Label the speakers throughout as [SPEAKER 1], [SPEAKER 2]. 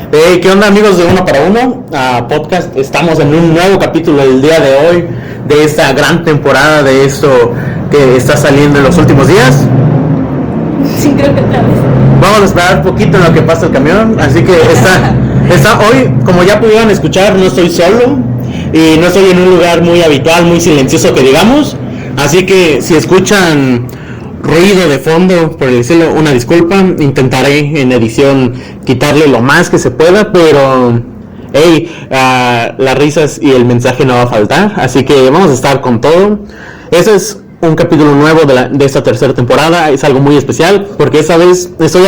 [SPEAKER 1] ¿Qué onda, amigos de Uno para Uno? Podcast, estamos en un nuevo capítulo del día de hoy, de esta gran temporada, de esto que está saliendo en los últimos días.
[SPEAKER 2] Sí, creo que otra vez.
[SPEAKER 1] Vamos a esperar un poquito en lo que pasa el camión, así que está hoy, como ya pudieron escuchar, no estoy solo y no estoy en un lugar muy habitual, muy silencioso que digamos, así que si escuchan ruido de fondo, por decirlo, una disculpa. Intentaré en edición quitarle lo más que se pueda, pero las risas y el mensaje no va a faltar, así que vamos a estar con todo. Ese es un capítulo nuevo de esta tercera temporada. Es algo muy especial porque esta vez estoy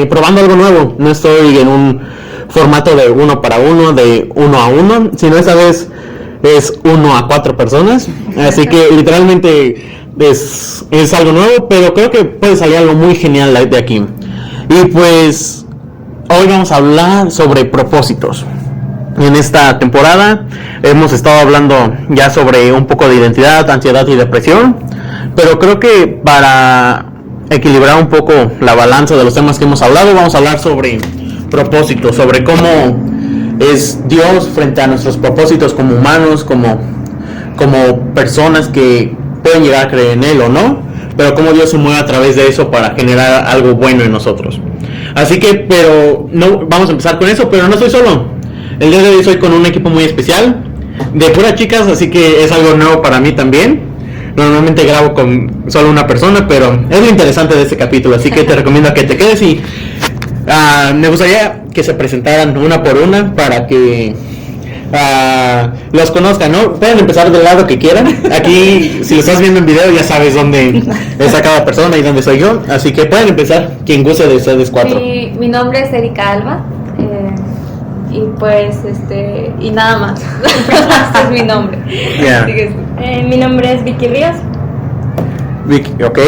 [SPEAKER 1] probando algo nuevo. No estoy en un formato de uno para uno, de uno a uno, sino esta vez es 1 a 4 personas, así que literalmente es algo nuevo, pero creo que puede salir algo muy genial de aquí. Y pues hoy vamos a hablar sobre propósitos. En esta temporada hemos estado hablando ya sobre un poco de identidad, ansiedad y depresión, pero creo que para equilibrar un poco la balanza de los temas que hemos hablado, vamos a hablar sobre propósitos, sobre cómo es Dios frente a nuestros propósitos como humanos, como personas que pueden llegar a creer en Él o no, pero cómo Dios se mueve a través de eso para generar algo bueno en nosotros. Así que, pero no vamos a empezar con eso, pero no estoy solo. El día de hoy estoy con un equipo muy especial, de puras chicas, así que es algo nuevo para mí también. Normalmente grabo con solo una persona, pero es lo interesante de este capítulo, así que te recomiendo que te quedes y me gustaría que se presentaran una por una para que los conozcan, ¿no? Pueden empezar del lado que quieran. Aquí, si lo estás viendo en video, ya sabes dónde está cada persona y dónde soy yo. Así que pueden empezar quien guste de ustedes cuatro.
[SPEAKER 2] Mi nombre es Erika Alba. Y pues, y nada más. Este es mi nombre.
[SPEAKER 1] Yeah.
[SPEAKER 3] Mi nombre es Vicky Ríos.
[SPEAKER 1] Vicky, ok,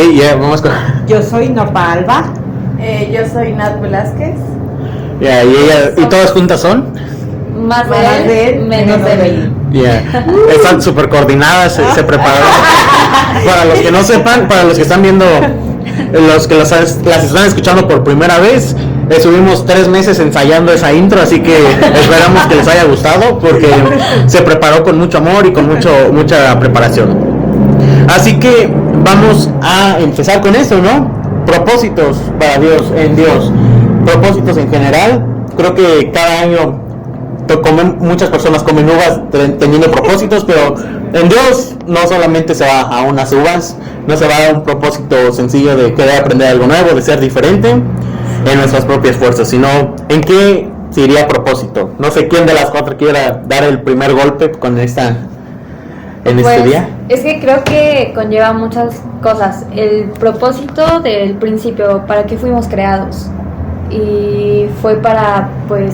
[SPEAKER 1] vamos con.
[SPEAKER 4] Yo soy Norma Alba.
[SPEAKER 3] Yo soy Nat Velázquez.
[SPEAKER 1] ¿Y todas juntas son?
[SPEAKER 2] Más de él, menos de él.
[SPEAKER 1] Están súper coordinadas, se prepararon. Para los que no sepan, para los que están viendo, los que las están escuchando por primera vez, estuvimos 3 meses ensayando esa intro, así que esperamos que les haya gustado porque se preparó con mucho amor y con mucha preparación. Así que vamos a empezar con eso, ¿no? Propósitos para Dios, en Dios, propósitos en general. Creo que cada año muchas personas comen uvas teniendo propósitos, pero en Dios no solamente se va a unas uvas, no se va a un propósito sencillo de querer aprender algo nuevo, de ser diferente en nuestras propias fuerzas, sino en qué se iría propósito. No sé quién de las 4 quiera dar el primer golpe con este día.
[SPEAKER 2] Es que creo que conlleva muchas cosas. El propósito del principio, para qué fuimos creados, y fue para pues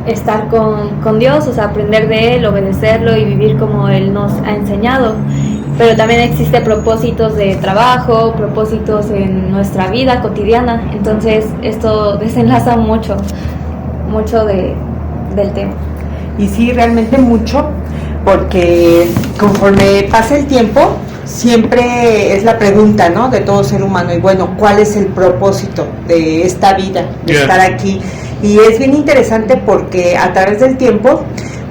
[SPEAKER 2] estar con Dios, o sea, aprender de Él, obedecerlo y vivir como Él nos ha enseñado. Pero también existe propósitos de trabajo, propósitos en nuestra vida cotidiana. Entonces esto desenlaza mucho del tema.
[SPEAKER 4] Y sí, realmente mucho, porque conforme pasa el tiempo, siempre es la pregunta, ¿no?, de todo ser humano. Y bueno, ¿cuál es el propósito de esta vida, de estar aquí? Y es bien interesante porque a través del tiempo,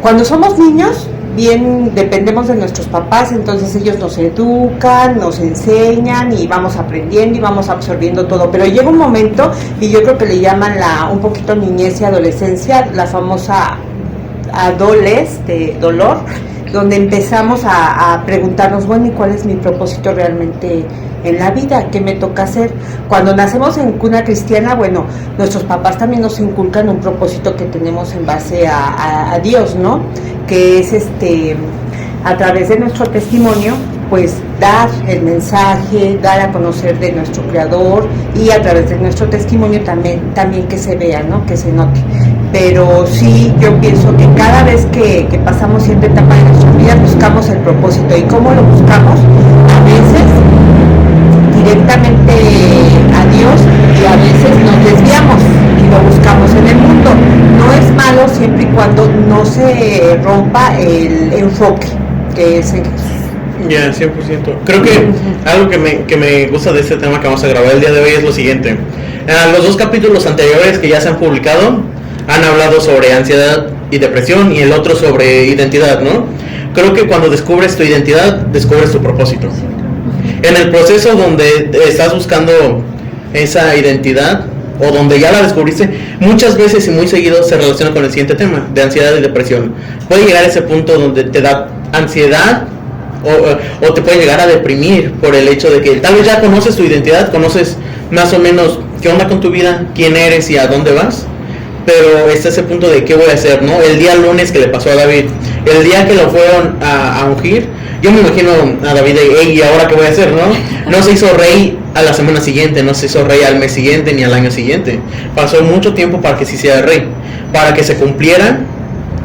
[SPEAKER 4] cuando somos niños, bien dependemos de nuestros papás, entonces ellos nos educan, nos enseñan y vamos aprendiendo y vamos absorbiendo todo. Pero llega un momento, y yo creo que le llaman un poquito niñez y adolescencia, la famosa adolescencia de dolor, donde empezamos a preguntarnos, bueno, ¿y cuál es mi propósito realmente en la vida? ¿Qué me toca hacer? Cuando nacemos en cuna cristiana, bueno, nuestros papás también nos inculcan un propósito que tenemos en base a Dios, ¿no? Que es a través de nuestro testimonio, pues dar el mensaje, dar a conocer de nuestro Creador, y a través de nuestro testimonio también que se vea, ¿no?, que se note. Pero sí, yo pienso que cada vez que pasamos cierta etapa de nuestra vida buscamos el propósito. ¿Y cómo lo buscamos? A veces directamente a Dios, y a veces nos desviamos y lo buscamos en el mundo. No es malo siempre y cuando no se rompa el enfoque que es en Jesús.
[SPEAKER 1] Ya, 100%. Creo que algo que me gusta de este tema que vamos a grabar el día de hoy es lo siguiente. Los 2 capítulos anteriores que ya se han publicado, han hablado sobre ansiedad y depresión, y el otro sobre identidad, ¿no? Creo que cuando descubres tu identidad, descubres tu propósito. En el proceso donde estás buscando esa identidad, o donde ya la descubriste, muchas veces y muy seguido se relaciona con el siguiente tema, de ansiedad y depresión. Puede llegar a ese punto donde te da ansiedad, o te puede llegar a deprimir por el hecho de que tal vez ya conoces tu identidad, conoces más o menos qué onda con tu vida, quién eres y a dónde vas, pero está ese punto de qué voy a hacer, ¿no? El día lunes que le pasó a David, el día que lo fueron a ungir, yo me imagino a David de, hey, ¿y ahora qué voy a hacer, no? No se hizo rey a la semana siguiente, no se hizo rey al mes siguiente ni al año siguiente. Pasó mucho tiempo para que se hiciera rey, para que se cumpliera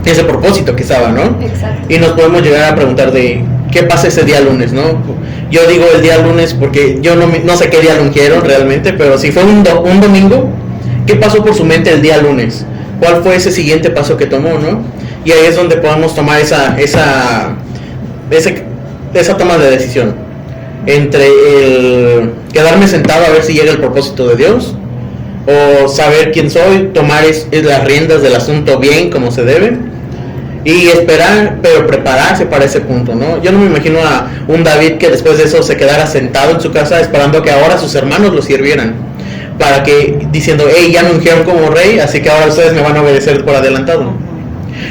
[SPEAKER 1] ese propósito que estaba, ¿no?
[SPEAKER 2] Exacto.
[SPEAKER 1] Y nos podemos llegar a preguntar de qué pasa ese día lunes, ¿no? Yo digo el día lunes porque yo no sé qué día lo ungieron realmente, pero si fue un domingo, ¿qué pasó por su mente el día lunes? ¿Cuál fue ese siguiente paso que tomó, no? Y ahí es donde podemos tomar esa toma de decisión entre el quedarme sentado a ver si llega el propósito de Dios, o saber quién soy, tomar las riendas del asunto bien como se debe y esperar, pero prepararse para ese punto, ¿no? Yo no me imagino a un David que después de eso se quedara sentado en su casa esperando que ahora sus hermanos lo sirvieran, para que diciendo, hey, ya me ungieron como rey, así que ahora ustedes me van a obedecer por adelantado.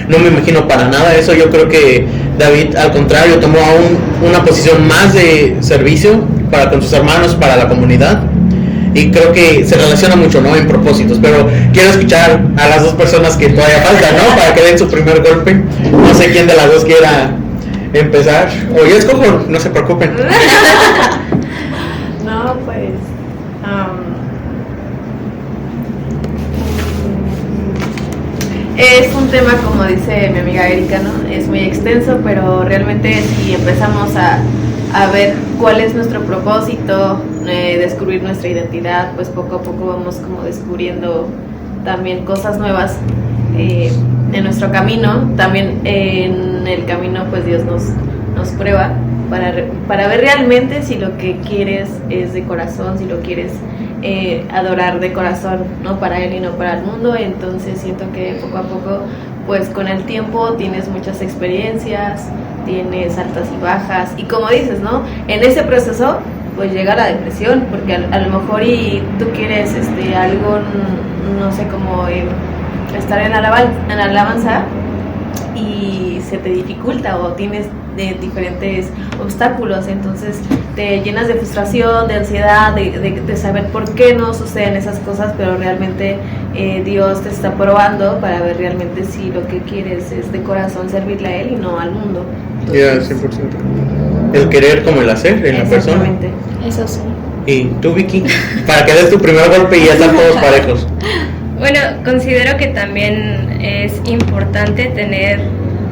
[SPEAKER 1] No me imagino para nada eso. Yo creo que David, al contrario, tomó aún una posición más de servicio para con sus hermanos, para la comunidad, y creo que se relaciona mucho, ¿no? En propósitos. Pero quiero escuchar a las dos personas que todavía faltan, ¿no? Para que den su primer golpe. No sé quién de las dos quiera empezar, o yo escojo, no se preocupen.
[SPEAKER 3] No, pues es un tema, como dice mi amiga Erika, ¿no? Es muy extenso, pero realmente si empezamos a ver cuál es nuestro propósito, descubrir nuestra identidad, pues poco a poco vamos como descubriendo también cosas nuevas en nuestro camino. También en el camino pues Dios nos prueba para ver realmente si lo que quieres es de corazón, si lo quieres adorar de corazón, no para Él y no para el mundo. Entonces siento que poco a poco, pues con el tiempo tienes muchas experiencias, tienes altas y bajas, y como dices, ¿no? En ese proceso pues llega la depresión, porque a lo mejor y tú quieres algo, no sé, como estar en alabanza y se te dificulta, o tienes de diferentes obstáculos, entonces te llenas de frustración, de ansiedad, de saber por qué no suceden esas cosas, pero realmente Dios te está probando para ver realmente si lo que quieres es de corazón servirle a Él y no al mundo.
[SPEAKER 1] Ya, 100%. El querer como el hacer en la persona.
[SPEAKER 3] Exactamente.
[SPEAKER 2] Eso sí.
[SPEAKER 1] ¿Y tú, Vicky? Para que des tu primer golpe y ya están todos parejos.
[SPEAKER 5] Bueno, considero que también es importante tener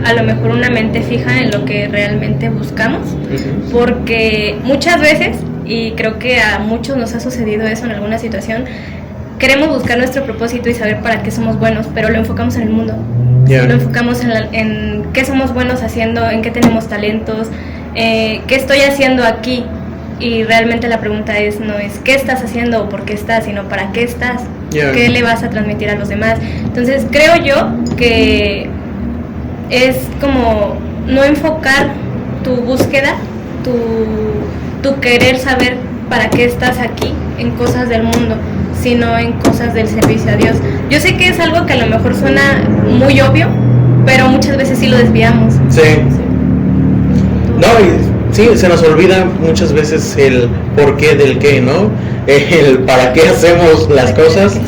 [SPEAKER 5] a lo mejor una mente fija en lo que realmente buscamos, porque muchas veces, y creo que a muchos nos ha sucedido eso en alguna situación, queremos buscar nuestro propósito y saber para qué somos buenos, pero lo enfocamos en el mundo.
[SPEAKER 1] Yeah.
[SPEAKER 5] Lo enfocamos en qué somos buenos haciendo, en qué tenemos talentos, qué estoy haciendo aquí. Y realmente la pregunta no es qué estás haciendo o por qué estás, sino para qué estás, qué le vas a transmitir a los demás. Entonces creo yo que es como no enfocar tu búsqueda, tu querer saber para qué estás aquí en cosas del mundo, sino en cosas del servicio a Dios. Yo sé que es algo que a lo mejor suena muy obvio, pero muchas veces sí lo desviamos.
[SPEAKER 1] Sí. No, sí, se nos olvida muchas veces el porqué del qué, ¿no? El para qué hacemos las cosas.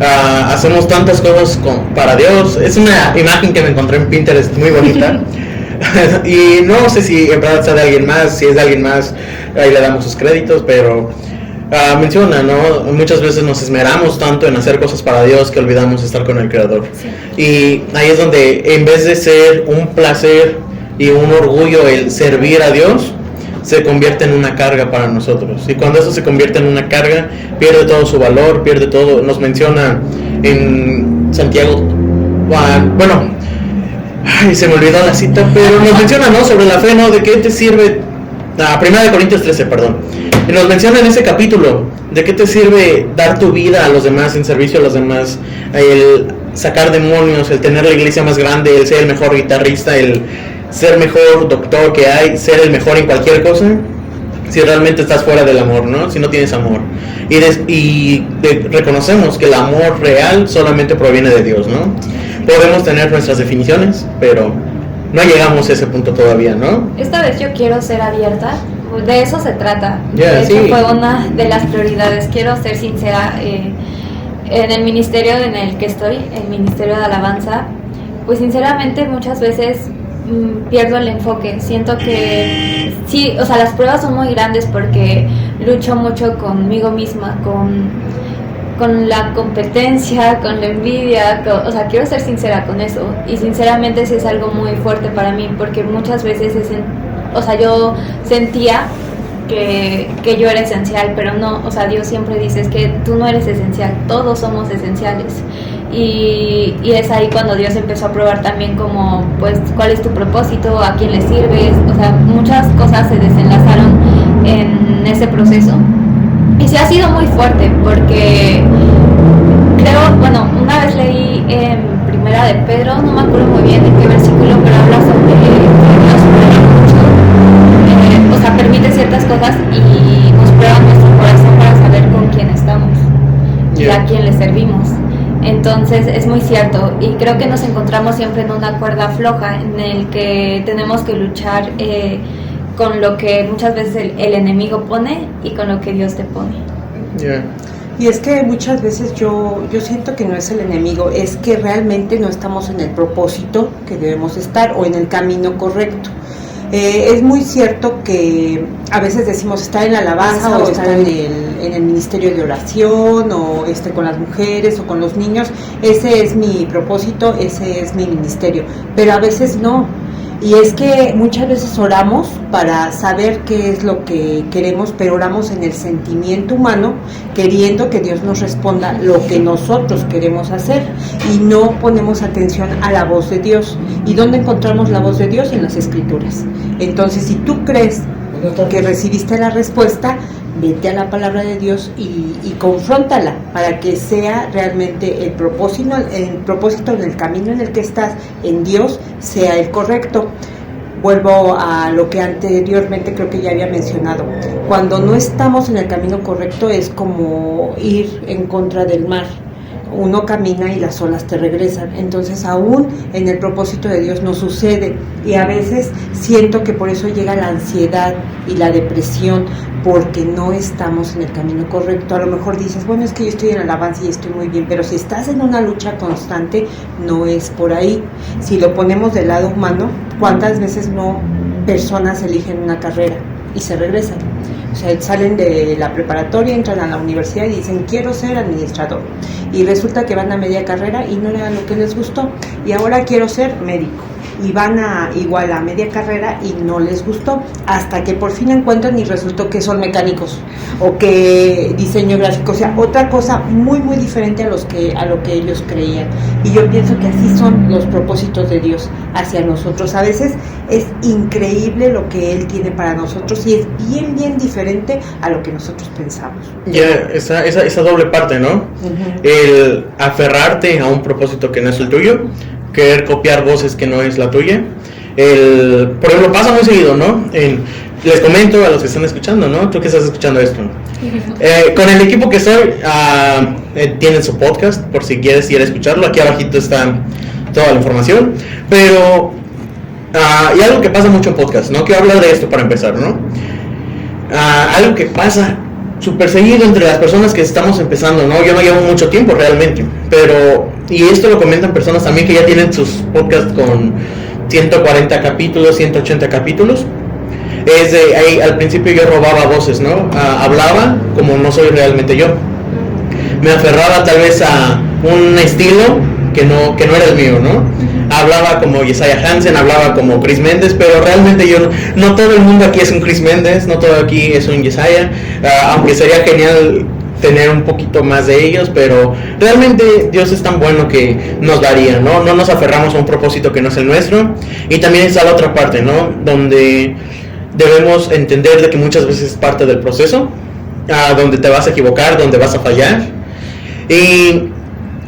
[SPEAKER 1] Hacemos tantas cosas para Dios. Es una imagen que me encontré en Pinterest muy bonita. Y no sé si en verdad sea de alguien más. Si es de alguien más, ahí le damos sus créditos, pero menciona, ¿no? Muchas veces nos esmeramos tanto en hacer cosas para Dios que olvidamos estar con el Creador. Sí. Y ahí es donde, en vez de ser un placer y un orgullo el servir a Dios, se convierte en una carga para nosotros. Y cuando eso se convierte en una carga, pierde todo su valor, pierde todo. Nos menciona en Santiago, bueno, se me olvidó la cita, pero nos menciona, ¿no? Sobre la fe, ¿no? ¿De qué te sirve? 1 Corintios 13, perdón. Y nos menciona en ese capítulo, ¿de qué te sirve dar tu vida a los demás, en servicio a los demás? El sacar demonios, el tener la iglesia más grande, el ser el mejor guitarrista, el ser mejor doctor que hay, ser el mejor en cualquier cosa, si realmente estás fuera del amor, ¿no? Si no tienes amor. Reconocemos que el amor real solamente proviene de Dios, ¿no? Podemos tener nuestras definiciones, pero no llegamos a ese punto todavía, ¿no?
[SPEAKER 2] Esta vez yo quiero ser abierta, de eso se trata.
[SPEAKER 1] Yeah,
[SPEAKER 2] Eso
[SPEAKER 1] sí.
[SPEAKER 2] fue una de las prioridades. Quiero ser sincera. En el ministerio en el que estoy, el ministerio de alabanza, pues sinceramente muchas veces pierdo el enfoque. Siento que sí, o sea, las pruebas son muy grandes porque lucho mucho conmigo misma, con la competencia, con la envidia, o sea, quiero ser sincera con eso. Y sinceramente sí es algo muy fuerte para mí, porque muchas veces o sea, yo sentía que yo era esencial, pero no, o sea, Dios siempre dice, es que tú no eres esencial, todos somos esenciales. Y es ahí cuando Dios empezó a probar también como, pues, cuál es tu propósito, a quién le sirves, o sea, muchas cosas se desenlazaron en ese proceso. Y sí ha sido muy fuerte, porque creo, bueno, una vez leí en Primera de Pedro, no me acuerdo muy bien en qué versículo, pero habla sobre Dios prueba mucho, o sea, permite ciertas cosas y nos prueba nuestro corazón para saber con quién estamos y a quién le servimos. Entonces es muy cierto, y creo que nos encontramos siempre en una cuerda floja en el que tenemos que luchar con lo que muchas veces el enemigo pone y con lo que Dios te pone.
[SPEAKER 1] Yeah.
[SPEAKER 4] Y es que muchas veces yo siento que no es el enemigo, es que realmente no estamos en el propósito que debemos estar o en el camino correcto. Es muy cierto que a veces decimos estar en la alabanza o estar en el ministerio de oración o con las mujeres o con los niños, ese es mi propósito, ese es mi ministerio, pero a veces no. Y es que muchas veces oramos para saber qué es lo que queremos, pero oramos en el sentimiento humano, queriendo que Dios nos responda lo que nosotros queremos hacer y no ponemos atención a la voz de Dios. ¿Y dónde encontramos la voz de Dios? En las Escrituras. Entonces, si tú crees que recibiste la respuesta, vete a la palabra de Dios y confróntala para que sea realmente el propósito en el camino en el que estás en Dios sea el correcto. Vuelvo a lo que anteriormente creo que ya había mencionado. Cuando no estamos en el camino correcto es como ir en contra del mar. Uno camina y las olas te regresan. Entonces aún en el propósito de Dios no sucede, y a veces siento que por eso llega la ansiedad y la depresión, porque no estamos en el camino correcto. A lo mejor dices, bueno, es que yo estoy en alabanza y estoy muy bien, pero si estás en una lucha constante, no es por ahí. Si lo ponemos del lado humano, ¿cuántas veces no personas eligen una carrera y se regresan? O sea, salen de la preparatoria, entran a la universidad y dicen, quiero ser administrador. Y resulta que van a media carrera y no era lo que les gustó. Y ahora quiero ser médico. Y van igual a media carrera y no les gustó. Hasta que por fin encuentran y resultó que son mecánicos. O que diseño gráfico. O sea, otra cosa muy, muy diferente a lo que ellos creían. Y yo pienso que así son los propósitos de Dios hacia nosotros. A veces es increíble lo que Él tiene para nosotros y es bien, bien diferente a lo que nosotros pensamos.
[SPEAKER 1] Ya, esa doble parte, ¿no?
[SPEAKER 4] Uh-huh.
[SPEAKER 1] El aferrarte a un propósito que no es el tuyo, querer copiar voces que no es la tuya. Por ejemplo, pasa muy seguido, ¿no? Les comento a los que están escuchando, ¿no? Tú que estás escuchando esto. Con el equipo que estoy, tienen su podcast, por si quieres ir a escucharlo. Aquí abajito está toda la información. Pero, y algo que pasa mucho en podcast, ¿no? Quiero hablar de esto para empezar, ¿no? Algo que pasa súper seguido entre las personas que estamos empezando, ¿no? Yo no llevo mucho tiempo realmente, pero, y esto lo comentan personas también que ya tienen sus podcasts con 140 capítulos, 180 capítulos. Es de ahí, al principio yo robaba voces, ¿no? Hablaba como no soy realmente yo. Me aferraba tal vez a un estilo que no era el mío, ¿no? Hablaba como Jesiah Hansen, hablaba como Chris Méndez, pero realmente no todo el mundo aquí es un Chris Méndez, no todo aquí es un Jesiah, aunque sería genial tener un poquito más de ellos, pero realmente Dios es tan bueno que nos daría, ¿no? No nos aferramos a un propósito que no es el nuestro. Y también está la otra parte, ¿no? Donde debemos entender de que muchas veces es parte del proceso, donde te vas a equivocar, donde vas a fallar. Y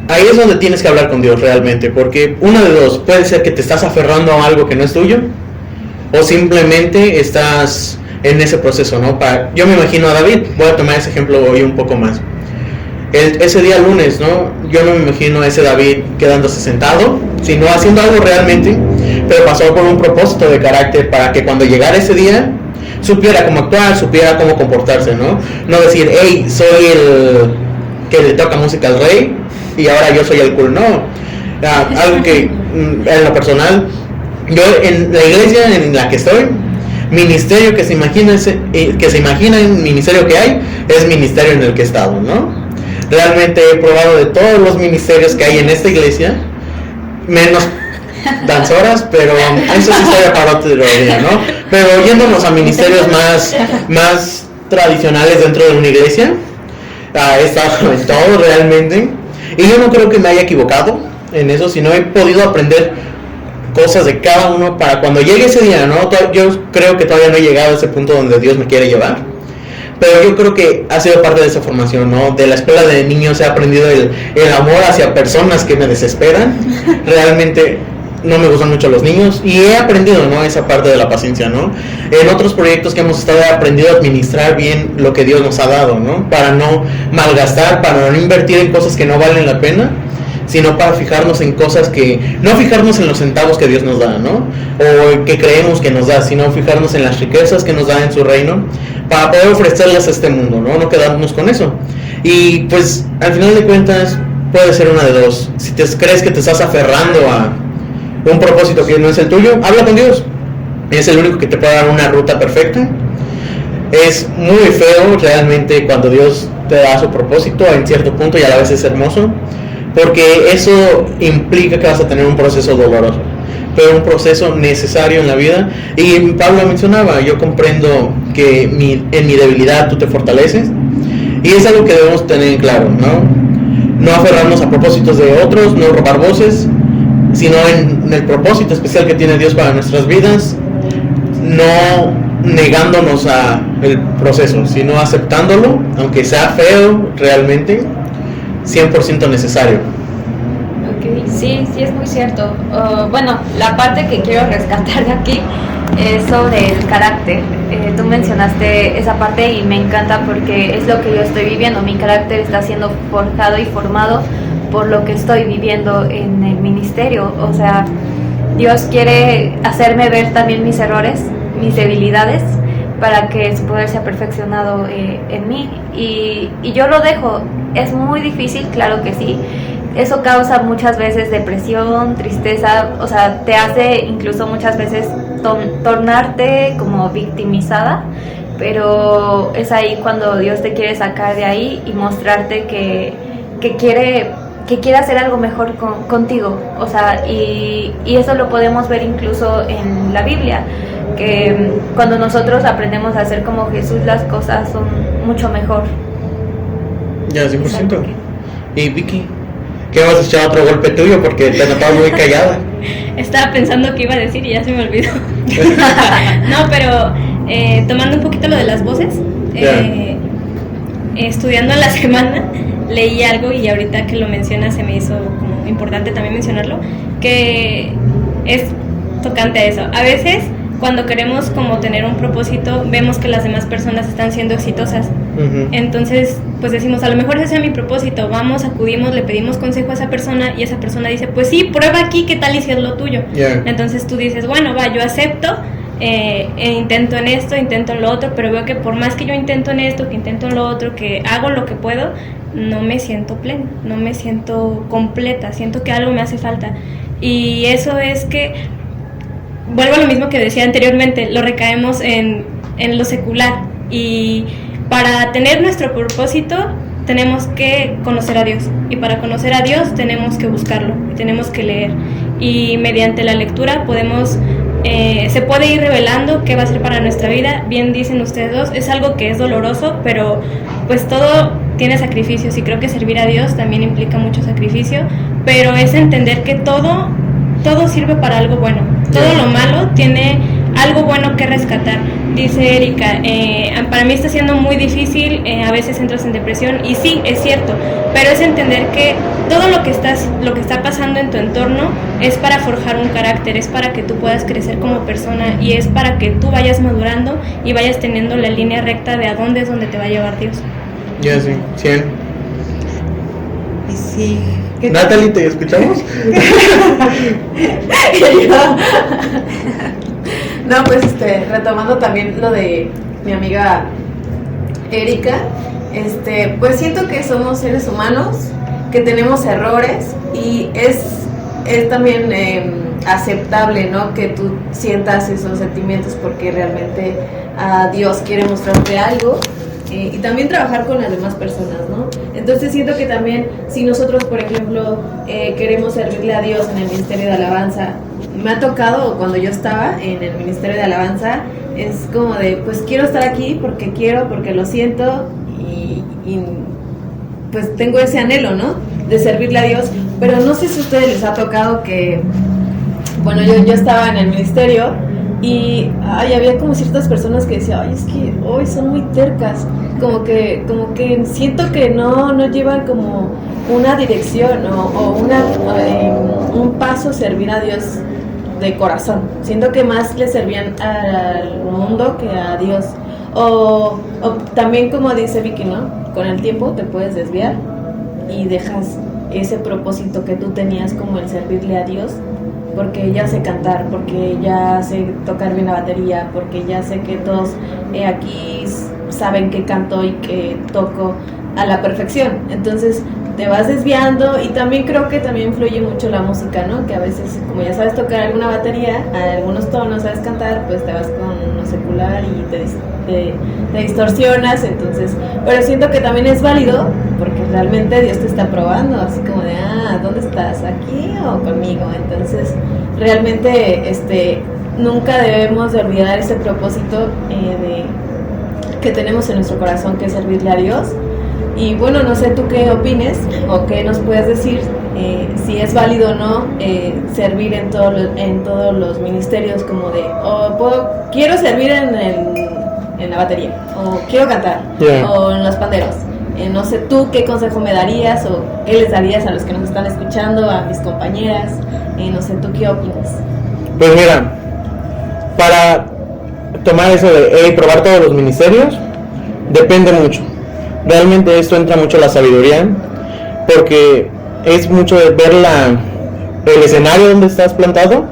[SPEAKER 1] ahí es donde tienes que hablar con Dios realmente, porque una de dos, puede ser que te estás aferrando a algo que no es tuyo, o simplemente estás en ese proceso, ¿no? Yo me imagino a David, voy a tomar ese ejemplo hoy un poco más. Ese día lunes, ¿no? Yo no me imagino a ese David quedándose sentado, sino haciendo algo realmente, pero pasó por un propósito de carácter para que cuando llegara ese día supiera cómo actuar, supiera cómo comportarse, ¿no? No decir, hey, soy el que le toca música al rey y ahora yo soy el cool, no. Algo que en lo personal, yo en la iglesia en la que estoy, ministerio que se imagina el ministerio que hay, es ministerio en el que he estado, ¿no? Realmente he probado de todos los ministerios que hay en esta iglesia, menos danzoras, pero eso es historia para otro día, ¿no? Pero yéndonos a ministerios más tradicionales dentro de una iglesia, he estado en todo realmente, y yo no creo que me haya equivocado en eso, sino he podido aprender cosas de cada uno para cuando llegue ese día, ¿no? Yo creo que todavía no he llegado a ese punto donde Dios me quiere llevar, pero yo creo que ha sido parte de esa formación, ¿no? De la escuela de niños he aprendido el amor hacia personas que me desesperan. Realmente no me gustan mucho los niños y he aprendido, ¿no? Esa parte de la paciencia, ¿no? En otros proyectos que hemos estado he aprendido a administrar bien lo que Dios nos ha dado, ¿no? Para no malgastar, para no invertir en cosas que no valen la pena, sino para fijarnos en cosas no fijarnos en los centavos que Dios nos da, ¿no? O que creemos que nos da, sino fijarnos en las riquezas que nos da en su reino, para poder ofrecerlas a este mundo, ¿no? No quedarnos con eso. Y pues, al final de cuentas, puede ser una de dos. Si crees que te estás aferrando a un propósito que no es el tuyo, habla con Dios. Es el único que te puede dar una ruta perfecta. Es muy feo realmente cuando Dios te da su propósito en cierto punto y a la vez es hermoso, porque eso implica que vas a tener un proceso doloroso, pero un proceso necesario en la vida. Y Pablo mencionaba, yo comprendo que en mi debilidad tú te fortaleces, y es algo que debemos tener en claro, no aferrarnos a propósitos de otros, no robar voces, sino en el propósito especial que tiene Dios para nuestras vidas, no negándonos a el proceso, sino aceptándolo, aunque sea feo realmente, 100% necesario.
[SPEAKER 2] Ok, sí, es muy cierto. Bueno, la parte que quiero rescatar de aquí es sobre el carácter. Tú mencionaste esa parte y me encanta porque es lo que yo estoy viviendo. Mi carácter está siendo forjado y formado por lo que estoy viviendo en el ministerio. O sea, Dios quiere hacerme ver también mis errores, mis debilidades, para que su poder sea perfeccionado en mí, y yo lo dejo. Es muy difícil, claro que sí. Eso causa muchas veces depresión, tristeza, o sea, te hace incluso muchas veces tornarte como victimizada, pero es ahí cuando Dios te quiere sacar de ahí y mostrarte que quiere hacer algo mejor contigo. O sea, y eso lo podemos ver incluso en la Biblia, que cuando nosotros aprendemos a hacer como Jesús, las cosas son mucho mejor.
[SPEAKER 1] Ya, 100%. Y Vicky, ¿qué vas a echar otro golpe tuyo? Porque te notabas muy callada.
[SPEAKER 5] Estaba pensando qué iba a decir y ya se me olvidó. No, pero tomando un poquito lo de las voces, estudiando en la semana, leí algo y ahorita que lo mencionas se me hizo como importante también mencionarlo, que es tocante a eso. A veces cuando queremos como tener un propósito, vemos que las demás personas están siendo exitosas. Uh-huh. Entonces, pues decimos, a lo mejor ese es mi propósito, vamos, acudimos, le pedimos consejo a esa persona y esa persona dice, pues sí, prueba aquí, ¿qué tal y si es lo tuyo? Yeah. Entonces tú dices, bueno, va, yo acepto, intento en esto, intento en lo otro, pero veo que por más que yo intento en esto, que intento en lo otro, que hago lo que puedo, no me siento plena, no me siento completa, siento que algo me hace falta. Y eso es que, vuelvo a lo mismo que decía anteriormente, lo recaemos en lo secular, y para tener nuestro propósito tenemos que conocer a Dios, y para conocer a Dios tenemos que buscarlo, y tenemos que leer, y mediante la lectura podemos se puede ir revelando qué va a ser para nuestra vida. Bien dicen ustedes dos, es algo que es doloroso, pero pues todo tiene sacrificios, y creo que servir a Dios también implica mucho sacrificio, pero es entender que todo sirve para algo bueno. Todo lo malo tiene algo bueno que rescatar. dice Erika, para mí está siendo muy difícil, a veces entras en depresión, y sí, es cierto, pero es entender que todo lo que está pasando en tu entorno es para forjar un carácter, es para que tú puedas crecer como persona, y es para que tú vayas madurando y vayas teniendo la línea recta de a dónde es donde te va a llevar Dios.
[SPEAKER 1] Ya, sí, 100.
[SPEAKER 4] Y sí.
[SPEAKER 1] Natalie, ¿te escuchamos?
[SPEAKER 3] No, pues retomando también lo de mi amiga Erika, pues siento que somos seres humanos, que tenemos errores, y es también aceptable, ¿no? Que tú sientas esos sentimientos, porque realmente Dios quiere mostrarte algo, y también trabajar con las demás personas, ¿no? Entonces siento que también, si nosotros, por ejemplo, queremos servirle a Dios en el Ministerio de Alabanza, me ha tocado cuando yo estaba en el Ministerio de Alabanza, es como de, pues quiero estar aquí porque quiero, porque lo siento, y pues tengo ese anhelo, ¿no? De servirle a Dios, pero no sé si a ustedes les ha tocado que, bueno, yo estaba en el ministerio y había como ciertas personas que decían, ay, es que hoy son muy tercas, como que siento que no llevan como una dirección o un paso a servir a Dios de corazón. Siento que más le servían al mundo que a Dios. O también, como dice Vicky, ¿no? Con el tiempo te puedes desviar y dejas ese propósito que tú tenías, como el servirle a Dios, porque ya sé cantar, porque ya sé tocar bien la batería, porque ya sé que todos aquí saben que canto y que toco a la perfección. Entonces te vas desviando, y también creo que también influye mucho la música, ¿no? Que a veces, como ya sabes tocar alguna batería, a algunos tonos sabes cantar, pues te vas con lo secular y te distorsionas. Entonces, pero siento que también es válido, porque realmente Dios te está probando, así como de, ¿dónde estás? ¿Aquí o conmigo? Entonces, realmente, nunca debemos de olvidar ese propósito que tenemos en nuestro corazón, que es servirle a Dios. Y bueno, no sé tú qué opines o qué nos puedes decir, si es válido o no servir en todos los ministerios, como de, quiero servir en la batería, o quiero cantar, o en los panderos. No sé tú qué consejo me darías o qué les darías a los que nos están escuchando, a mis compañeras, no sé tú qué opinas.
[SPEAKER 1] Pues mira, para tomar eso de probar todos los ministerios, depende mucho. Realmente esto entra mucho la sabiduría, porque es mucho de ver el escenario donde estás plantado,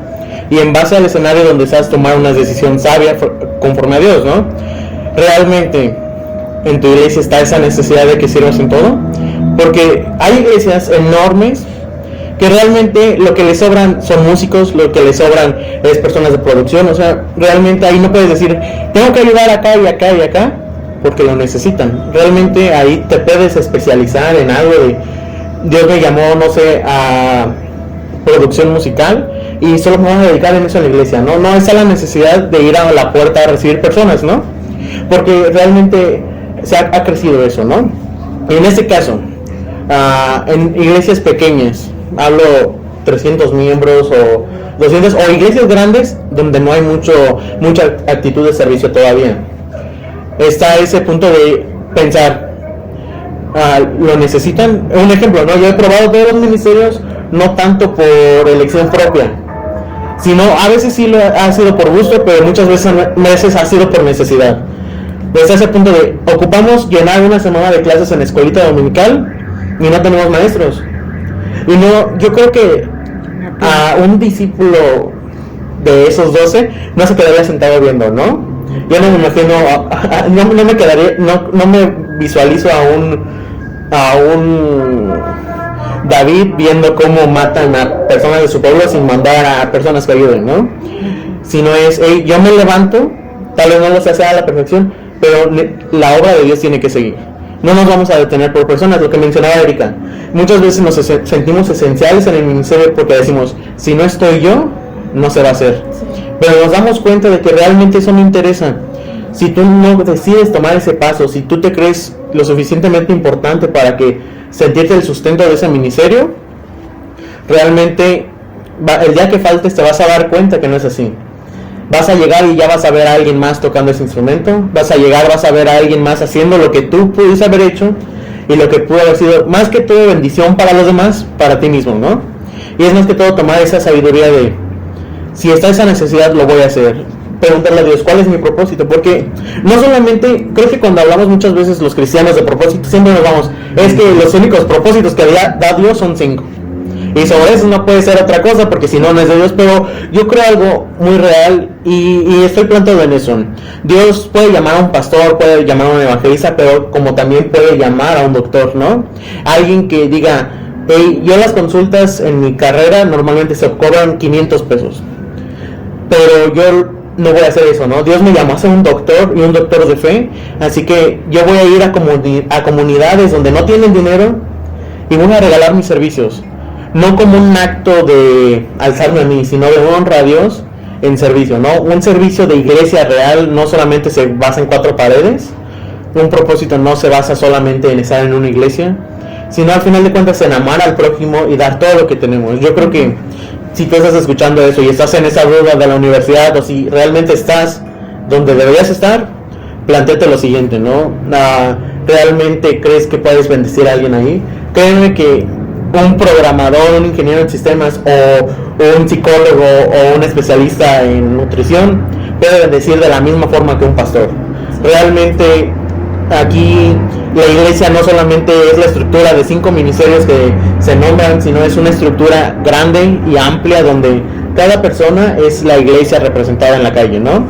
[SPEAKER 1] y en base al escenario donde estás tomar una decisión sabia conforme a Dios, ¿no? Realmente en tu iglesia está esa necesidad de que sirvas en todo, porque hay iglesias enormes que realmente lo que les sobran son músicos, lo que les sobran es personas de producción. O sea, realmente ahí no puedes decir, tengo que ayudar acá y acá y acá, porque lo necesitan. Realmente ahí te puedes especializar en algo de, Dios me llamó, no sé, a producción musical, y solo me voy a dedicar en eso en la iglesia, ¿no? No está la necesidad de ir a la puerta a recibir personas, ¿no? Porque realmente se ha crecido eso, ¿no? Y en este caso, en iglesias pequeñas, hablo 300 miembros o 200, o iglesias grandes donde no hay mucha actitud de servicio todavía, está ese punto de pensar, lo necesitan. Un ejemplo, ¿no? Yo he probado todos los ministerios, no tanto por elección propia, sino a veces sí lo ha sido por gusto, pero muchas veces ha sido por necesidad. Desde ese punto de, ocupamos llenar una semana de clases en la escuelita dominical y no tenemos maestros. Y no, yo creo que a un discípulo de esos 12 no se quedaría sentado viendo, ¿no? Yo no me imagino, no me quedaría, no me visualizo a un David viendo cómo matan a personas de su pueblo sin mandar a personas que ayuden, ¿no? Sino es, yo me levanto, tal vez no lo sé hacer a la perfección, pero la obra de Dios tiene que seguir. No nos vamos a detener por personas, lo que mencionaba Erika. Muchas veces nos sentimos esenciales en el ministerio porque decimos, si no estoy yo, no se va a hacer. Pero nos damos cuenta de que realmente eso no interesa. Si tú no decides tomar ese paso, si tú te crees lo suficientemente importante para que sentirte el sustento de ese ministerio, realmente el día que faltes te vas a dar cuenta que no es así. Vas a llegar y ya vas a ver a alguien más tocando ese instrumento, vas a llegar, vas a ver a alguien más haciendo lo que tú pudiste haber hecho y lo que pudo haber sido más que todo bendición para los demás, para ti mismo, ¿no? Y es más que todo tomar esa sabiduría de, si está esa necesidad, lo voy a hacer. Preguntarle a Dios, ¿cuál es mi propósito? Porque no solamente, creo que cuando hablamos muchas veces los cristianos de propósito, siempre nos vamos, es que los únicos propósitos que da Dios son 5. Y sobre eso no puede ser otra cosa, porque si no, no es de Dios. Pero yo creo algo muy real y estoy plantado en eso. Dios puede llamar a un pastor, puede llamar a un evangelista, pero como también puede llamar a un doctor, ¿no? Alguien que diga, hey, yo las consultas en mi carrera normalmente se cobran 500 pesos. Pero yo no voy a hacer eso, ¿no? Dios me llamó a ser un doctor y un doctor de fe. Así que yo voy a ir a comunidades donde no tienen dinero y voy a regalar mis servicios. No como un acto de alzarme a mí, sino de honra a Dios en servicio, ¿no? Un servicio de iglesia real no solamente se basa en 4 paredes, un propósito no se basa solamente en estar en una iglesia, sino al final de cuentas en amar al prójimo y dar todo lo que tenemos. Yo creo que si tú estás escuchando eso y estás en esa duda de la universidad, o si realmente estás donde deberías estar, plantéate lo siguiente, ¿no? ¿Realmente crees que puedes bendecir a alguien ahí? Créeme que un programador, un ingeniero en sistemas o un psicólogo o un especialista en nutrición puede bendecir de la misma forma que un pastor. Realmente aquí la iglesia no solamente es la estructura de 5 ministerios que se nombran, sino es una estructura grande y amplia donde cada persona es la iglesia representada en la calle, ¿no?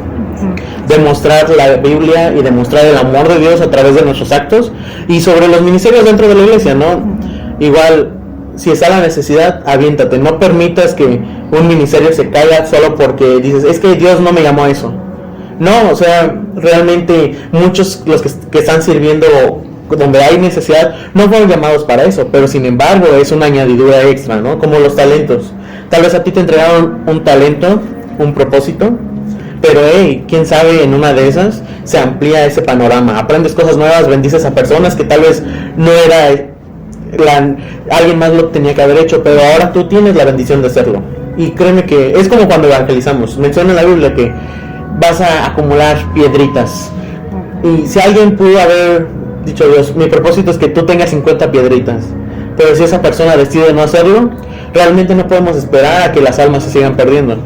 [SPEAKER 1] Demostrar la Biblia y demostrar el amor de Dios a través de nuestros actos. Y sobre los ministerios dentro de la iglesia, ¿no? Igual, si está la necesidad, aviéntate. No permitas que un ministerio se caiga solo porque dices, es que Dios no me llamó a eso. No, o sea, realmente muchos los que están sirviendo donde hay necesidad no fueron llamados para eso, pero sin embargo es una añadidura extra, ¿no? Como los talentos. Tal vez a ti te entregaron un talento, un propósito, pero hey, quién sabe, en una de esas se amplía ese panorama, aprendes cosas nuevas, bendices a personas que tal vez no era alguien más lo tenía que haber hecho, pero ahora tú tienes la bendición de hacerlo. Y créeme que es como cuando evangelizamos, menciona en la Biblia que vas a acumular piedritas, y si alguien pudo haber dicho, Dios, mi propósito es que tú tengas 50 piedritas, pero si esa persona decide no hacerlo, realmente no podemos esperar a que las almas se sigan perdiendo,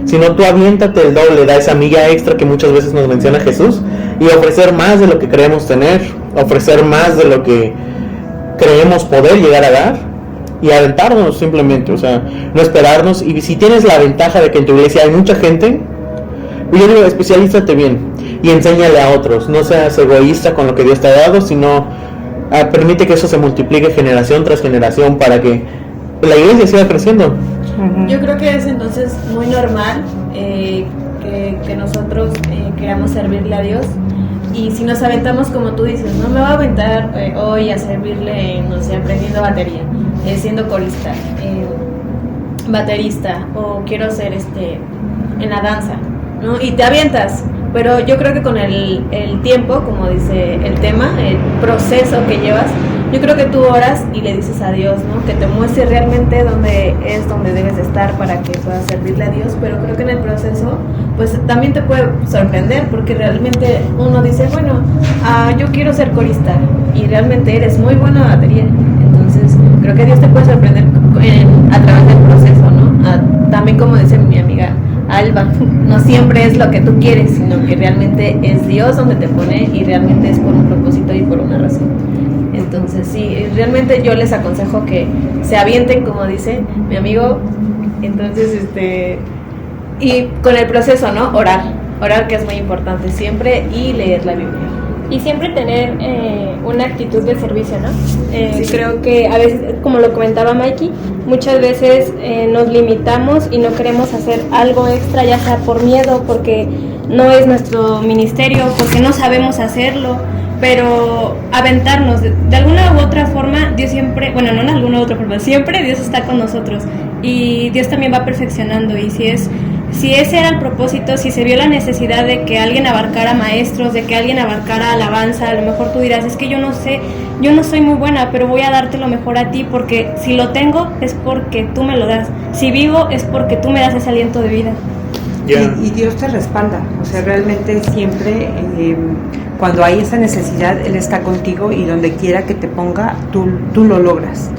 [SPEAKER 1] sino tú aviéntate el doble, da esa milla extra que muchas veces nos menciona Jesús, y ofrecer más de lo que creemos tener, ofrecer más de lo que creemos poder llegar a dar, y aventarnos simplemente, o sea, no esperarnos. Y si tienes la ventaja de que en tu iglesia hay mucha gente, yo digo, especialízate bien y enséñale a otros. No seas egoísta con lo que Dios te ha dado, sino permite que eso se multiplique generación tras generación para que la iglesia siga creciendo.
[SPEAKER 3] Yo creo que es entonces muy normal que nosotros queramos servirle a Dios. Y si nos aventamos, como tú dices, no me voy a aventar hoy a servirle, no sé, aprendiendo batería, siendo corista, baterista, o quiero ser en la danza, ¿no? Y te avientas, pero yo creo que con el tiempo, como dice el tema, el proceso que llevas, yo creo que tú oras y le dices a Dios, ¿no? Que te muestre realmente dónde debes de estar para que puedas servirle a Dios, pero creo que en el proceso, pues también te puede sorprender, porque realmente uno dice, bueno, yo quiero ser corista, y realmente eres muy buena en batería, entonces creo que Dios te puede sorprender a través del proceso, ¿no? También como dice mi amiga Alba, no siempre es lo que tú quieres, sino que realmente es Dios donde te pone, y realmente es por un propósito y por una razón. Entonces sí, realmente yo les aconsejo que se avienten, como dice mi amigo. Entonces y con el proceso, ¿no? Orar, que es muy importante siempre, y leer la Biblia.
[SPEAKER 5] Y siempre tener una actitud de servicio, ¿no?
[SPEAKER 3] Sí.
[SPEAKER 5] Creo que a veces, como lo comentaba Mikey, muchas veces nos limitamos y no queremos hacer algo extra, ya sea por miedo, porque no es nuestro ministerio, porque no sabemos hacerlo, pero aventarnos de alguna u otra forma. Dios siempre, bueno, no en alguna u otra forma, siempre Dios está con nosotros, y Dios también va perfeccionando. Y si ese era el propósito, si se vio la necesidad de que alguien abarcara maestros, de que alguien abarcara alabanza, a lo mejor tú dirás, es que yo no sé, yo no soy muy buena, pero voy a darte lo mejor a ti, porque si lo tengo es porque tú me lo das, si vivo es porque tú me das ese aliento de vida.
[SPEAKER 1] Yeah.
[SPEAKER 4] Y Dios te respalda, o sea, realmente siempre cuando hay esa necesidad, Él está contigo y donde quiera que te ponga, tú lo logras.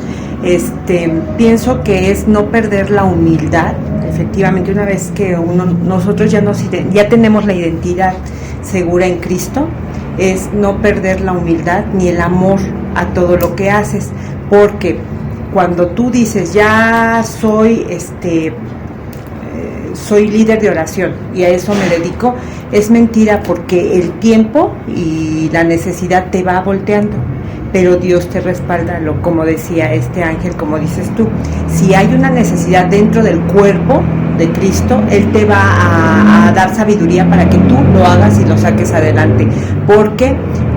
[SPEAKER 4] Pienso que es no perder la humildad. Efectivamente, una vez que nosotros ya tenemos la identidad segura en Cristo, es no perder la humildad ni el amor a todo lo que haces, porque cuando tú dices ya soy líder de oración y a eso me dedico, es mentira, porque el tiempo y la necesidad te va volteando, pero Dios te respalda, como decía este ángel, como dices tú, si hay una necesidad dentro del cuerpo de Cristo, Él te va a dar sabiduría para que tú lo hagas y lo saques adelante, porque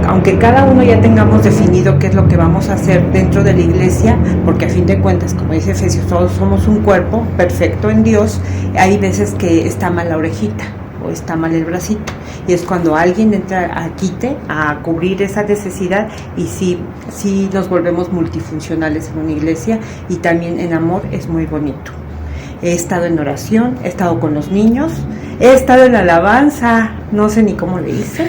[SPEAKER 4] aunque cada uno ya tengamos definido qué es lo que vamos a hacer dentro de la iglesia, porque a fin de cuentas, como dice Efesios, todos somos un cuerpo perfecto en Dios, hay veces que está mal la orejita o está mal el bracito, y es cuando alguien entra a quite, a cubrir esa necesidad, y sí nos volvemos multifuncionales en una iglesia, y también en amor es muy bonito. He estado en oración, he estado con los niños, he estado en alabanza, no sé ni cómo le hice,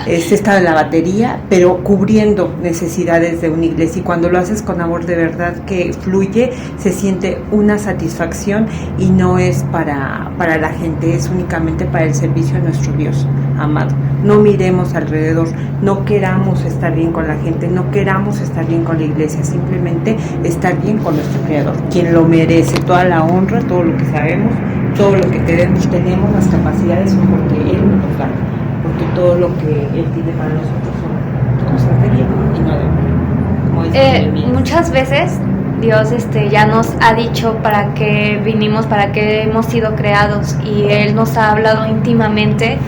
[SPEAKER 4] he estado en la batería, pero cubriendo necesidades de una iglesia, y cuando lo haces con amor de verdad que fluye, se siente una satisfacción, y no es para la gente, es únicamente para el servicio a nuestro Dios amado. No miremos alrededor, no queramos estar bien con la gente, no queramos estar bien con la iglesia, simplemente estar bien con nuestro Creador, quien lo merece, toda la honra, todo lo que sabemos, todo lo que tenemos, las capacidades son porque Él nos da, porque todo lo que Él tiene para nosotros son cosas de bien y no de mal, como dice Jeremías.
[SPEAKER 2] Muchas veces Dios ya nos ha dicho para qué vinimos, para qué hemos sido creados, y Él nos ha hablado íntimamente,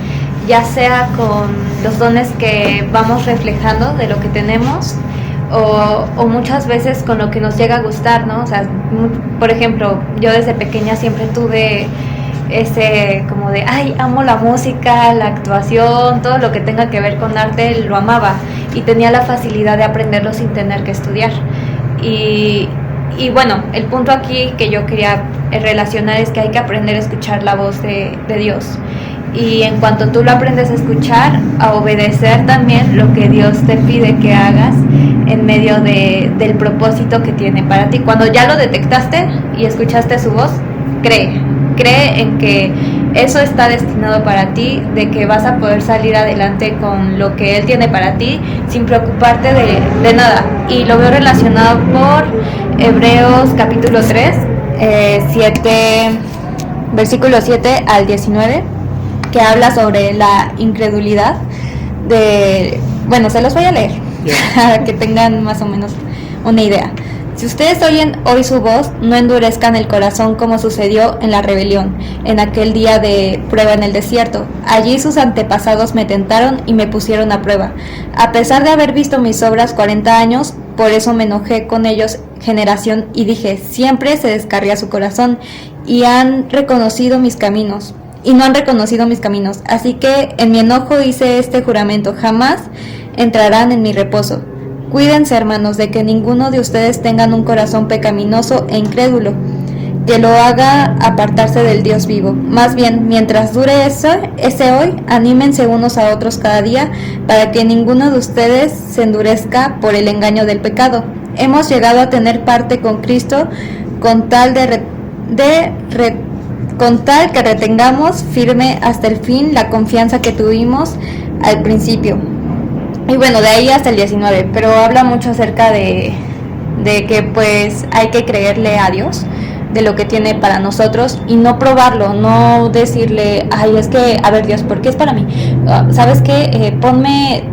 [SPEAKER 2] ya sea con los dones que vamos reflejando de lo que tenemos, o muchas veces con lo que nos llega a gustar, ¿no? O sea, por ejemplo, yo desde pequeña siempre tuve ese como de, ay, amo la música, la actuación, todo lo que tenga que ver con arte, lo amaba, y tenía la facilidad de aprenderlo sin tener que estudiar. Y bueno, el punto aquí que yo quería relacionar es que hay que aprender a escuchar la voz de Dios. Y en cuanto tú lo aprendes a escuchar, a obedecer también lo que Dios te pide que hagas en medio del propósito que tiene para ti. Cuando ya lo detectaste y escuchaste su voz, cree en que eso está destinado para ti, de que vas a poder salir adelante con lo que Él tiene para ti sin preocuparte de nada. Y lo veo relacionado por Hebreos capítulo 3, 7, versículo 7 al 19, que habla sobre la incredulidad bueno, se los voy a leer, para que tengan más o menos una idea. Si ustedes oyen hoy su voz, no endurezcan el corazón como sucedió en la rebelión, en aquel día de prueba en el desierto. Allí sus antepasados me tentaron y me pusieron a prueba. A pesar de haber visto mis obras 40 años, por eso me enojé con ellos generación y dije, siempre se descarría su corazón y han reconocido mis caminos. Y no han reconocido mis caminos. Así que en mi enojo hice este juramento, jamás entrarán en mi reposo. Cuídense, hermanos, de que ninguno de ustedes tengan un corazón pecaminoso e incrédulo, que lo haga apartarse del Dios vivo. Más bien, mientras dure ese hoy, anímense unos a otros cada día, para que ninguno de ustedes se endurezca por el engaño del pecado. Hemos llegado a tener parte con Cristo con tal que retengamos firme hasta el fin la confianza que tuvimos al principio. Y bueno, de ahí hasta el 19, pero habla mucho acerca de que pues hay que creerle a Dios de lo que tiene para nosotros y no probarlo, no decirle, ay, es que, a ver Dios, ¿por qué es para mí? ¿Sabes qué? Ponme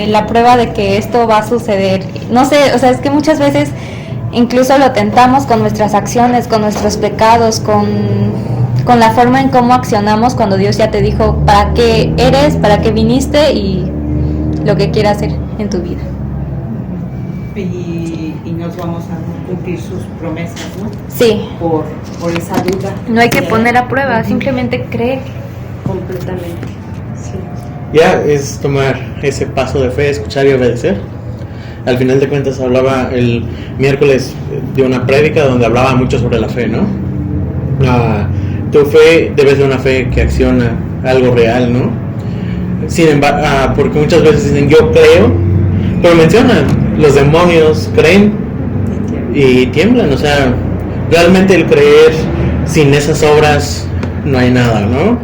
[SPEAKER 2] la prueba de que esto va a suceder. No sé, o sea, es que muchas veces incluso lo tentamos con nuestras acciones, con nuestros pecados, con la forma en cómo accionamos cuando Dios ya te dijo para qué eres, para qué viniste y lo que quiera hacer en tu vida.
[SPEAKER 4] Y nos vamos a cumplir sus promesas, ¿no?
[SPEAKER 2] Sí.
[SPEAKER 4] Por esa duda.
[SPEAKER 2] No hay que poner a prueba, simplemente cree.
[SPEAKER 4] Completamente, sí.
[SPEAKER 1] Ya es tomar ese paso de fe, escuchar y obedecer. Al final de cuentas hablaba el miércoles de una prédica donde hablaba mucho sobre la fe, ¿no? tu fe debe ser una fe que acciona algo real, ¿no? Sin embargo, porque muchas veces dicen yo creo, pero mencionan, los demonios creen y tiemblan, o sea, realmente el creer sin esas obras no hay nada, ¿no?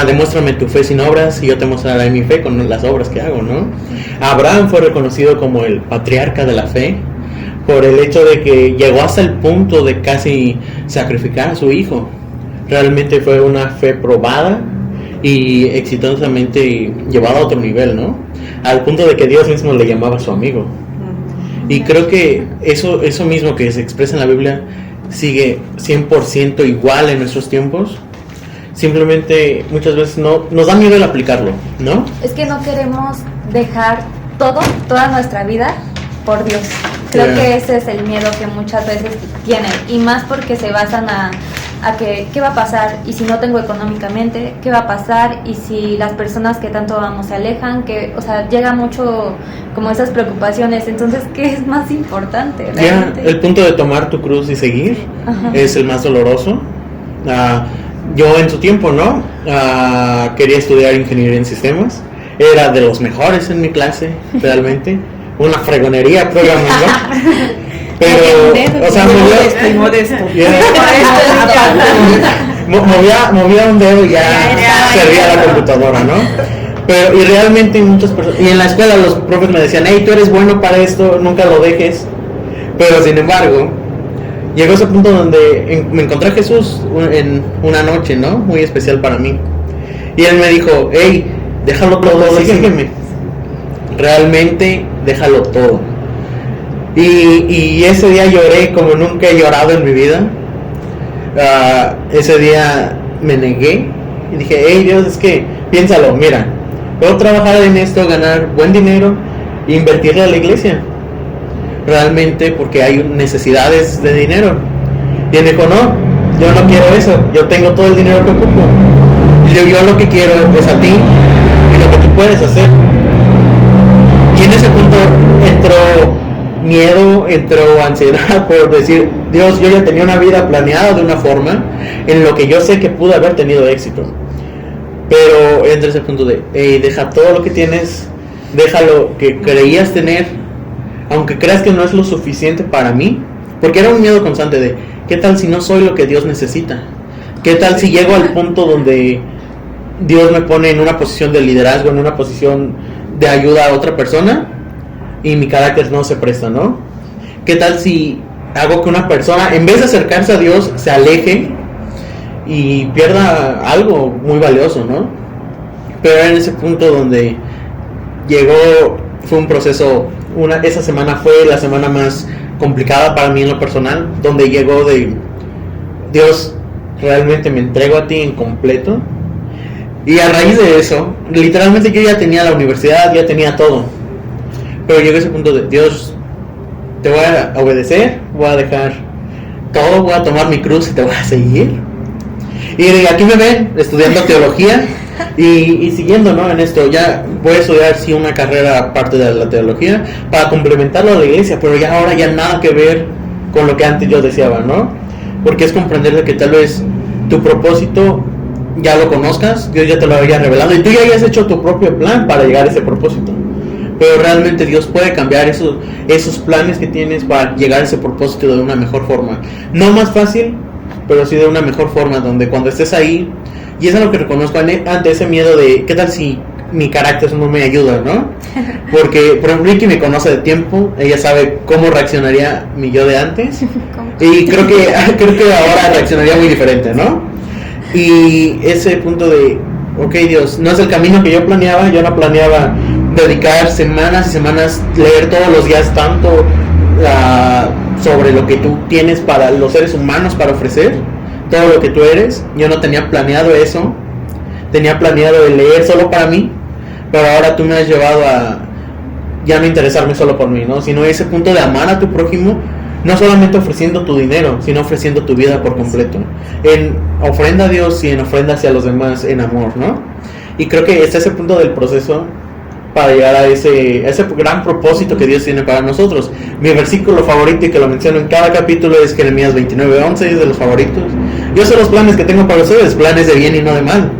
[SPEAKER 1] Demuéstrame tu fe sin obras y yo te mostraré mi fe con las obras que hago, ¿no? Abraham fue reconocido como el patriarca de la fe por el hecho de que llegó hasta el punto de casi sacrificar a su hijo. Realmente fue una fe probada y exitosamente llevada a otro nivel, ¿no? Al punto de que Dios mismo le llamaba su amigo. Y creo que eso mismo que se expresa en la Biblia sigue 100% igual en nuestros tiempos. Simplemente muchas veces nos da miedo el aplicarlo, ¿no?
[SPEAKER 2] Es que no queremos dejar toda nuestra vida por Dios. Creo que ese es el miedo que muchas veces tienen, y más porque se basan a que qué va a pasar y si no tengo económicamente, qué va a pasar y si las personas que tanto amamos se alejan, o sea, llega mucho como esas preocupaciones. Entonces, ¿qué es más importante realmente?
[SPEAKER 1] El punto de tomar tu cruz y seguir es el más doloroso. Yo en su tiempo, ¿no? Quería estudiar ingeniería en sistemas. Era de los mejores en mi clase, realmente. Una fregonería programando. Pero, o sea, movía un dedo y ya servía la computadora, ¿no? Pero, y realmente muchas personas, y en la escuela los profes me decían, hey, tú eres bueno para esto, nunca lo dejes. Pero sin embargo, llegó ese punto donde me encontré a Jesús en una noche, ¿no? Muy especial para mí. Y él me dijo, hey, déjalo todo, sígueme. Realmente, déjalo todo. Y ese día lloré como nunca he llorado en mi vida. Ese día me negué y dije, hey Dios, es que piénsalo, mira, puedo trabajar en esto, ganar buen dinero e invertirle a la iglesia. Realmente porque hay necesidades de dinero. Y él dijo, no, yo no quiero eso, yo tengo todo el dinero que ocupo. Y yo lo que quiero es a ti y lo que tú puedes hacer. Y en ese punto entró miedo, entró ansiedad por decir, Dios, yo ya tenía una vida planeada de una forma en lo que yo sé que pude haber tenido éxito. Pero entra ese punto de, hey, deja todo lo que tienes, deja lo que creías tener, aunque creas que no es lo suficiente para mí, porque era un miedo constante de, ¿qué tal si no soy lo que Dios necesita? ¿Qué tal si llego al punto donde Dios me pone en una posición de liderazgo, en una posición de ayuda a otra persona y mi carácter no se presta, ¿no? ¿Qué tal si hago que una persona, en vez de acercarse a Dios, se aleje y pierda algo muy valioso, ¿no? Pero era en ese punto donde fue un proceso, esa semana fue la semana más complicada para mí en lo personal, donde llegó de, Dios, realmente me entrego a ti en completo. Y a raíz de eso, literalmente yo ya tenía la universidad, ya tenía todo. Pero llegó ese punto de, Dios, te voy a obedecer, voy a dejar todo, voy a tomar mi cruz y te voy a seguir. Y aquí me ven estudiando teología y siguiendo, ¿no? En esto, ya voy a estudiar sí una carrera aparte de la teología para complementarlo a la iglesia, pero ya ahora ya nada que ver con lo que antes yo deseaba, ¿no? Porque es comprender de que tal vez tu propósito ya lo conozcas, Dios ya te lo había revelado y tú ya hayas hecho tu propio plan para llegar a ese propósito. Pero realmente Dios puede cambiar esos planes que tienes para llegar a ese propósito de una mejor forma. No más fácil, pero sí de una mejor forma, donde cuando estés ahí, y eso es lo que reconozco ante ese miedo de, ¿qué tal si mi carácter no me ayuda, no? Porque, por ejemplo, Ricky me conoce de tiempo, ella sabe cómo reaccionaría mi yo de antes, y creo que ahora reaccionaría muy diferente, ¿no? Y ese punto de, ok Dios, no es el camino que yo no planeaba dedicar semanas y semanas, leer todos los días tanto sobre lo que tú tienes para los seres humanos para ofrecer, todo lo que tú eres. Yo no tenía planeado eso, tenía planeado el leer solo para mí, pero ahora tú me has llevado a ya no interesarme solo por mí, ¿no? Sino ese punto de amar a tu prójimo, no solamente ofreciendo tu dinero, sino ofreciendo tu vida por completo, en ofrenda a Dios y en ofrenda hacia los demás en amor, ¿no? Y creo que es ese punto del proceso para llegar a ese gran propósito que Dios tiene para nosotros. Mi versículo favorito, y que lo menciono en cada capítulo, es Jeremías 29:11, es de los favoritos. Yo sé los planes que tengo para ustedes, planes de bien y no de mal,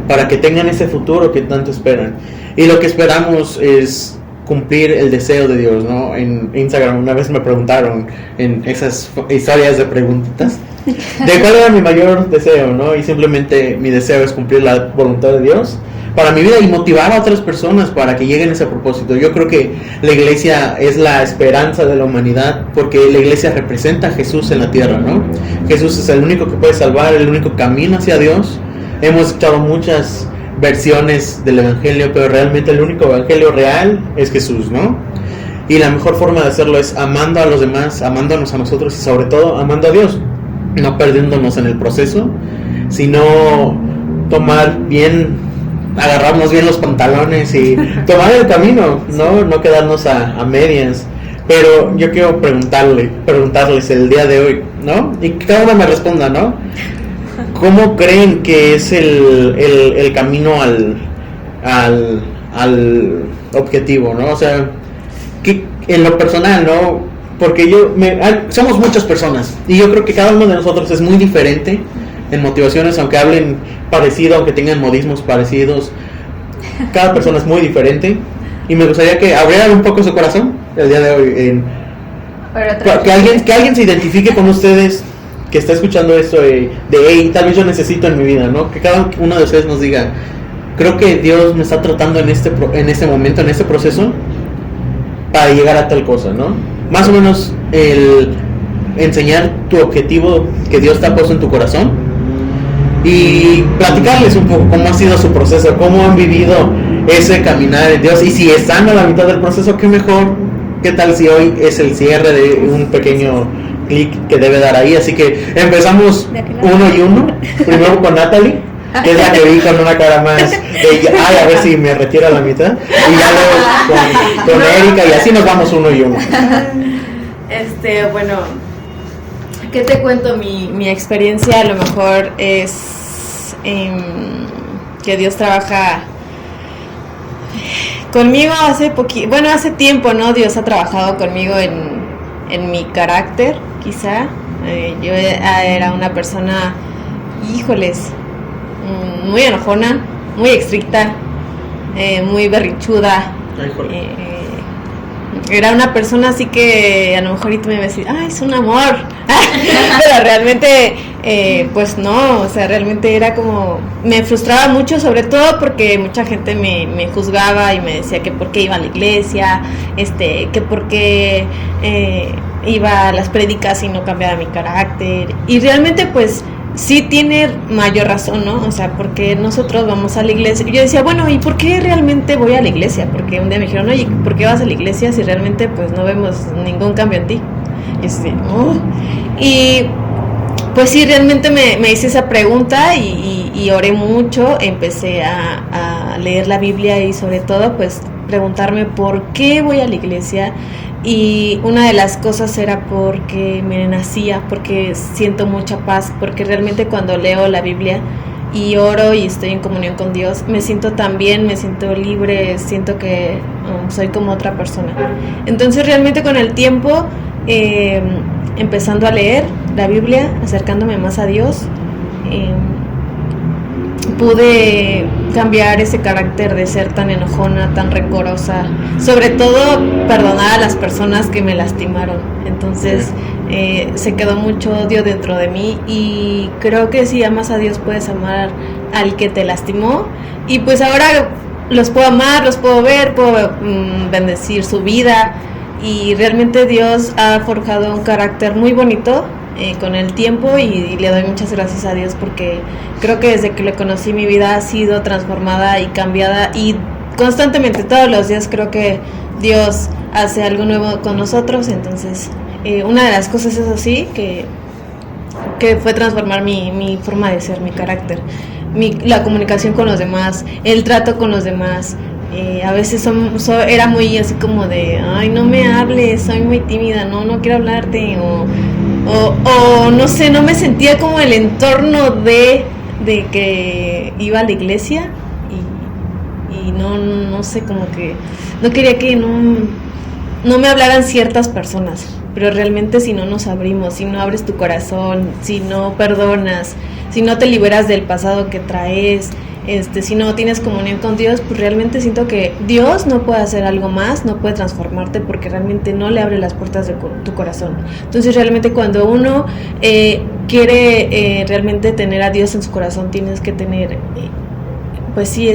[SPEAKER 1] para que tengan ese futuro que tanto esperan. Y lo que esperamos es cumplir el deseo de Dios, ¿no? En Instagram una vez me preguntaron, en esas historias de preguntas, de cuál era mi mayor deseo, ¿no? Y simplemente mi deseo es cumplir la voluntad de Dios para mi vida y motivar a otras personas para que lleguen a ese propósito. Yo creo que la iglesia es la esperanza de la humanidad, porque la iglesia representa a Jesús en la tierra, ¿no? Jesús es el único que puede salvar, el único camino hacia Dios. Hemos escuchado muchas versiones del evangelio, pero realmente el único evangelio real es Jesús, ¿no? Y la mejor forma de hacerlo es amando a los demás, amándonos a nosotros y sobre todo amando a Dios, no perdiéndonos en el proceso, sino agarrarnos bien los pantalones y tomar el camino, no quedarnos a medias. Pero yo quiero preguntarles el día de hoy, ¿no? Y que cada uno me responda, ¿no? ¿Cómo creen que es el camino al objetivo, ¿no? O sea, que en lo personal, ¿no? Porque somos muchas personas y yo creo que cada uno de nosotros es muy diferente en motivaciones, aunque hablen parecido, aunque tengan modismos parecidos. Cada persona es muy diferente y me gustaría que abrieran un poco su corazón el día de hoy, que alguien se identifique con ustedes, que está escuchando esto hey, tal vez yo necesito en mi vida, ¿no? Que cada uno de ustedes nos diga, creo que Dios me está tratando en este momento, en este proceso, para llegar a tal cosa, ¿no? Más o menos el enseñar tu objetivo que Dios te ha puesto en tu corazón y platicarles un poco cómo ha sido su proceso, cómo han vivido ese caminar en Dios, y si están a la mitad del proceso, qué mejor, qué tal si hoy es el cierre de un pequeño clic que debe dar ahí. Así que empezamos uno y uno, primero con Natalie, que es la que vi con una cara más a ver si me retiro a la mitad, y ya luego con Erika, y así nos vamos uno y uno.
[SPEAKER 3] Bueno, ¿qué te cuento? Mi experiencia a lo mejor es que Dios trabaja conmigo hace tiempo, ¿no? Dios ha trabajado conmigo en mi carácter, quizá. Yo era una persona, muy enojona, muy estricta, muy berrichuda. Era una persona así que a lo mejor ahorita me iba a decir, es un amor. Pero realmente, pues no, o sea, realmente era como, me frustraba mucho, sobre todo porque mucha gente me juzgaba y me decía que por qué iba a la iglesia, que por qué iba a las prédicas y no cambiaba mi carácter. Y realmente, pues, sí tiene mayor razón, ¿no? O sea, porque nosotros vamos a la iglesia. Yo decía, bueno, ¿y por qué realmente voy a la iglesia? Porque un día me dijeron, oye, ¿por qué vas a la iglesia si realmente pues no vemos ningún cambio en ti? Y así, y pues sí, realmente me hice esa pregunta y oré mucho, empecé a leer la Biblia y sobre todo pues preguntarme por qué voy a la iglesia. Y una de las cosas era porque me nacía, porque siento mucha paz, porque realmente cuando leo la Biblia y oro y estoy en comunión con Dios, me siento tan bien, me siento libre, siento que soy como otra persona. Entonces realmente con el tiempo, empezando a leer la Biblia, acercándome más a Dios, pude cambiar ese carácter de ser tan enojona, tan rencorosa, sobre todo perdonar a las personas que me lastimaron. Entonces se quedó mucho odio dentro de mí y creo que si amas a Dios puedes amar al que te lastimó, y pues ahora los puedo amar, los puedo ver, puedo bendecir su vida, y realmente Dios ha forjado un carácter muy bonito con el tiempo, y le doy muchas gracias a Dios porque creo que desde que le conocí mi vida ha sido transformada y cambiada, y constantemente, todos los días creo que Dios hace algo nuevo con nosotros. Entonces una de las cosas es así, que fue transformar mi forma de ser, mi carácter, la comunicación con los demás, el trato con los demás. A veces era muy así como de, ay, no me hables, soy muy tímida, no quiero hablarte, o no sé, no me sentía como el entorno de que iba a la iglesia, y no sé, como que no quería que no me hablaran ciertas personas, pero realmente si no nos abrimos, si no abres tu corazón, si no perdonas, si no te liberas del pasado que traes, si no tienes comunión con Dios, pues realmente siento que Dios no puede hacer algo más, no puede transformarte porque realmente no le abre las puertas de tu corazón. Entonces realmente cuando uno quiere realmente tener a Dios en su corazón, tienes que tener pues sí,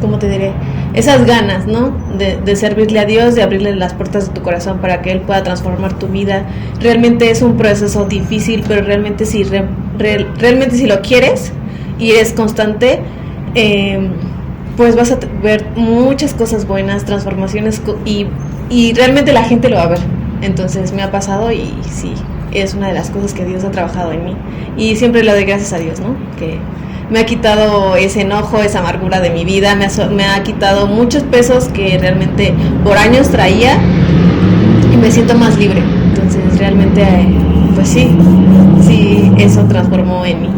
[SPEAKER 3] ¿cómo te diré? Esas ganas, ¿no? De servirle a Dios, de abrirle las puertas de tu corazón para que Él pueda transformar tu vida. Realmente es un proceso difícil, pero realmente si lo quieres y eres constante, pues vas a ver muchas cosas buenas, transformaciones, y realmente la gente lo va a ver. Entonces me ha pasado y sí, es una de las cosas que Dios ha trabajado en mí. Y siempre le doy gracias a Dios, ¿no? Que me ha quitado ese enojo, esa amargura de mi vida, me ha quitado muchos pesos que realmente por años traía y me siento más libre. Entonces realmente, pues sí, eso transformó en mí.